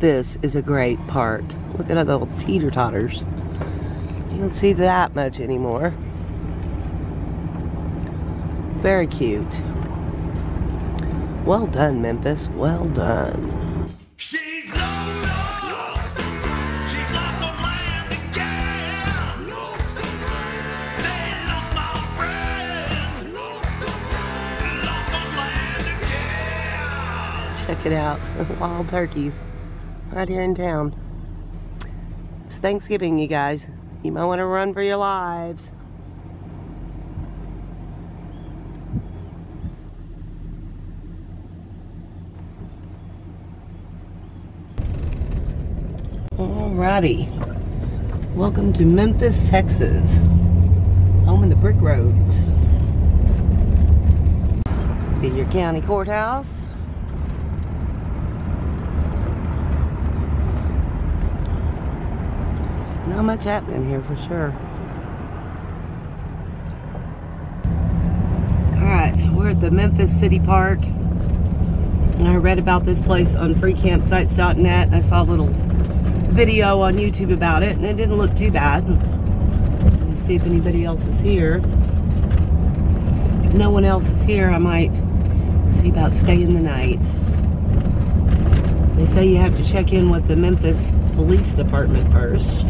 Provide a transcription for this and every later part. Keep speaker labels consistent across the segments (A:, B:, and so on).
A: This is a great park. Look at all those teeter-totters. You don't see that much anymore. Very cute. Well done, Memphis. Well done.
B: She's lost. She's lost on land again. They lost my friend. Lost on land again.
A: Check it out. Wild turkeys. Right here in town. It's Thanksgiving, you guys. You might want to run for your lives. Alrighty. Welcome to Memphis, Texas. Home of the brick roads. Be your county courthouse. Not much happening here for sure. Alright, we're at the Memphis City Park. I read about this place on freecampsites.net. I saw a little video on YouTube about it, and it didn't look too bad. Let me see if anybody else is here. If no one else is here, I might see about staying the night. They say you have to check in with the Memphis Police Department first.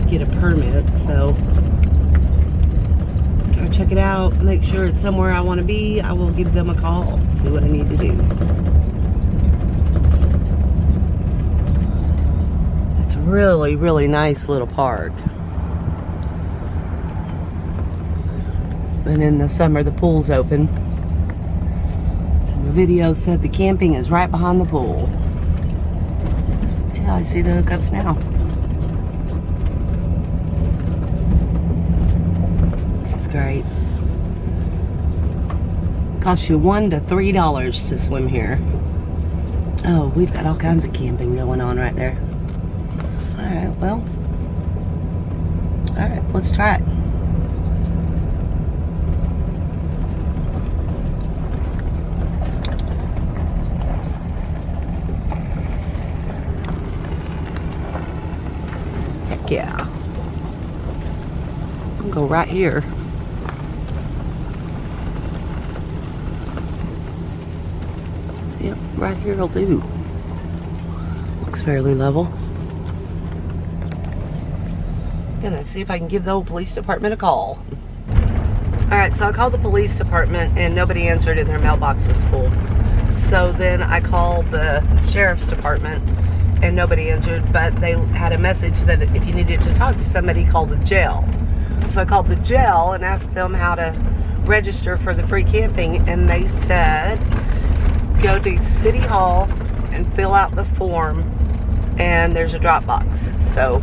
A: Get a permit, so I'll check it out, make sure it's somewhere I want to be. I will give them a call, see what I need to do. It's a really, really nice little park. And in the summer, the pool's open. And the video said the camping is right behind the pool. Yeah, I see the hookups now. Great. Costs you $1 to $3 to swim here. Oh, we've got all kinds of camping going on right there. Alright, well. Alright, let's try it. Heck yeah. I'll go right here. Yep, right here will do. Looks fairly level. Gonna see if I can give the old police department a call. Alright, so I called the police department and nobody answered and their mailbox was full. So then I called the sheriff's department and nobody answered, but they had a message that if you needed to talk to somebody, call the jail. So I called the jail and asked them how to register for the free camping, and they said go to City Hall and fill out the form, and there's a drop box. So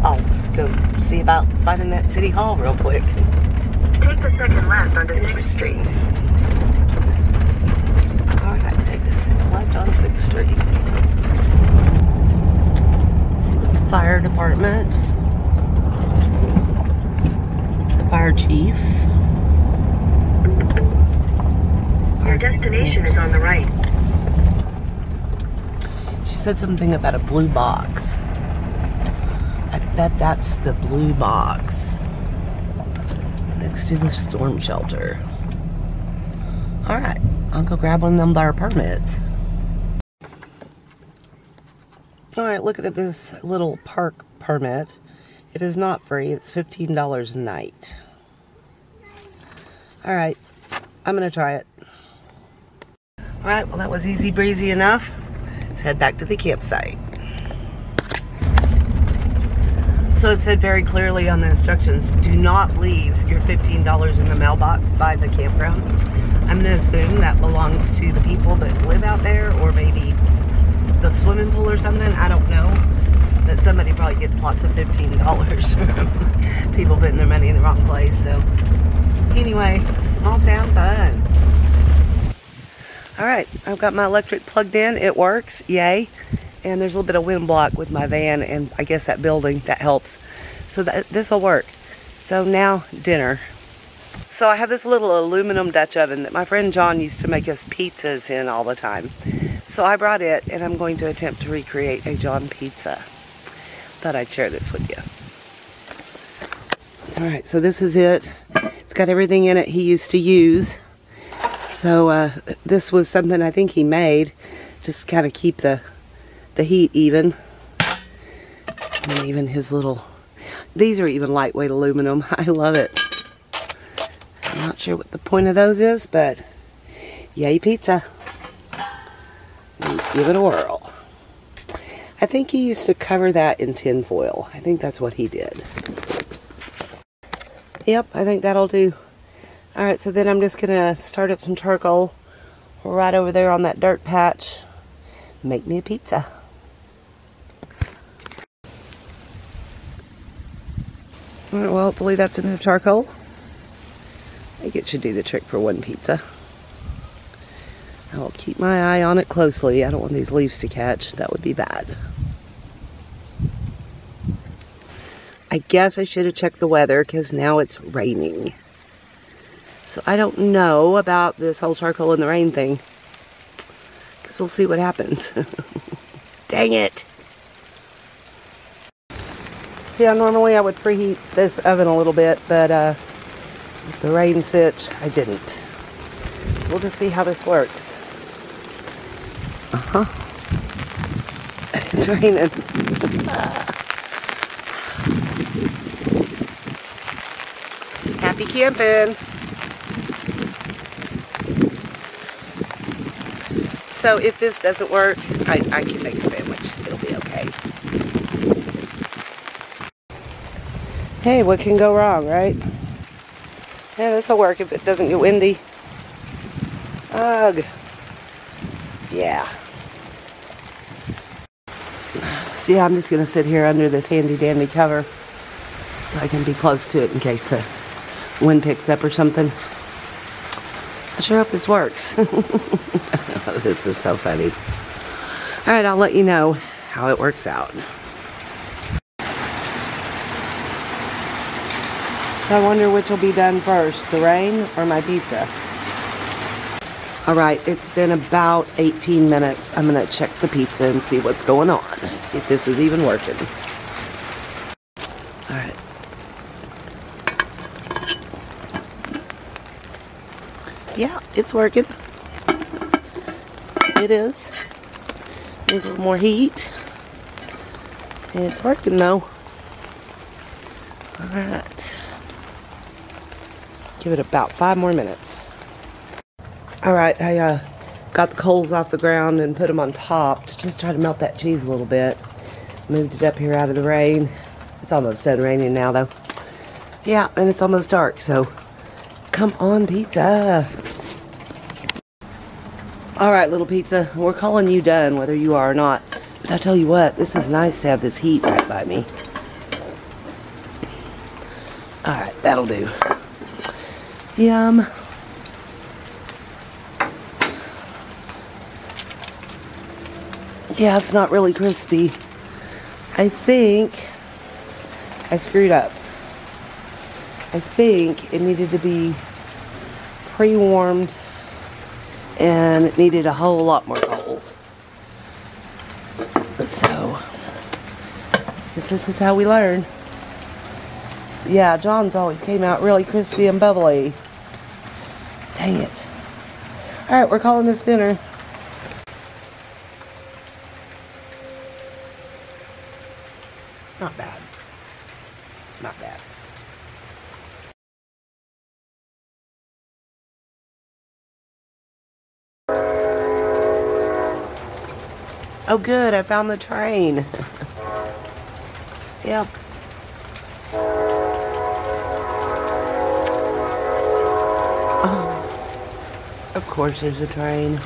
A: I'll just go see about finding that City Hall real quick.
C: Take the second left onto 6th Street.
A: Alright, take the second left on 6th Street. See the fire department. The fire chief.
C: Your destination is on the right.
A: She said something about a blue box. I bet that's the blue box next to the storm shelter. Alright, I'll go grab one of them there permits. Alright, looking at this little park permit. It is not free, it's $15 a night. Alright, I'm gonna try it. Alright, well that was easy breezy enough. Let's head back to the campsite. So it said very clearly on the instructions, do not leave your $15 in the mailbox by the campground. I'm going to assume that belongs to the people that live out there, or maybe the swimming pool or something. I don't know. But somebody probably gets lots of $15 from people putting their money in the wrong place. So anyway, small town fun. Alright, I've got my electric plugged in. It works. Yay. And there's a little bit of wind block with my van and I guess that building. That helps. So this will work. So now dinner. So I have this little aluminum Dutch oven that my friend John used to make us pizzas in all the time. So I brought it, and I'm going to attempt to recreate a John pizza. Thought I'd share this with you. Alright, so this is it. It's got everything in it he used to use. So this was something I think he made. Just kind of keep the heat even. And even his little... These are even lightweight aluminum. I love it. I'm not sure what the point of those is, but... Yay pizza. Give it a whirl. I think he used to cover that in tin foil. I think that's what he did. Yep, I think that'll do. Alright, so then I'm just going to start up some charcoal right over there on that dirt patch. Make me a pizza. Alright, well, hopefully that's enough charcoal. I think it should do the trick for one pizza. I'll keep my eye on it closely. I don't want these leaves to catch. That would be bad. I guess I should have checked the weather because now it's raining. So I don't know about this whole charcoal in the rain thing. Because we'll see what happens. Dang it! See, normally I would preheat this oven a little bit, but with the rain sitch, I didn't. So we'll just see how this works. It's raining. Happy camping. So if this doesn't work, I can make a sandwich. It'll be okay. Hey, what can go wrong, right? Yeah, this will work if it doesn't get windy. Ugh. Yeah. See, I'm just going to sit here under this handy dandy cover so I can be close to it in case the wind picks up or something. I sure hope this works. This is so funny. Alright, I'll let you know how it works out. So I wonder which will be done first, the rain or my pizza. Alright, it's been about 18 minutes. I'm going to check the pizza and see what's going on. See if this is even working. Alright. Yeah, it's working. It is. Needs a little more heat. It's working though. Alright. Give it about 5 more minutes. Alright, I got the coals off the ground and put them on top to just try to melt that cheese a little bit. Moved it up here out of the rain. It's almost done raining now though. Yeah, and it's almost dark, so come on, pizza. Alright, little pizza, we're calling you done, whether you are or not. But I tell you what, this is nice to have this heat right by me. Alright, that'll do. Yum. Yeah, it's not really crispy. I think I screwed up. I think it needed to be pre-warmed and it needed a whole lot more coals. So, guess this is how we learn. Yeah, John's always came out really crispy and bubbly. Dang it. Alright, we're calling this dinner. Not bad. Not bad. Oh good, I found the train. Yep. Oh, of course there's a train.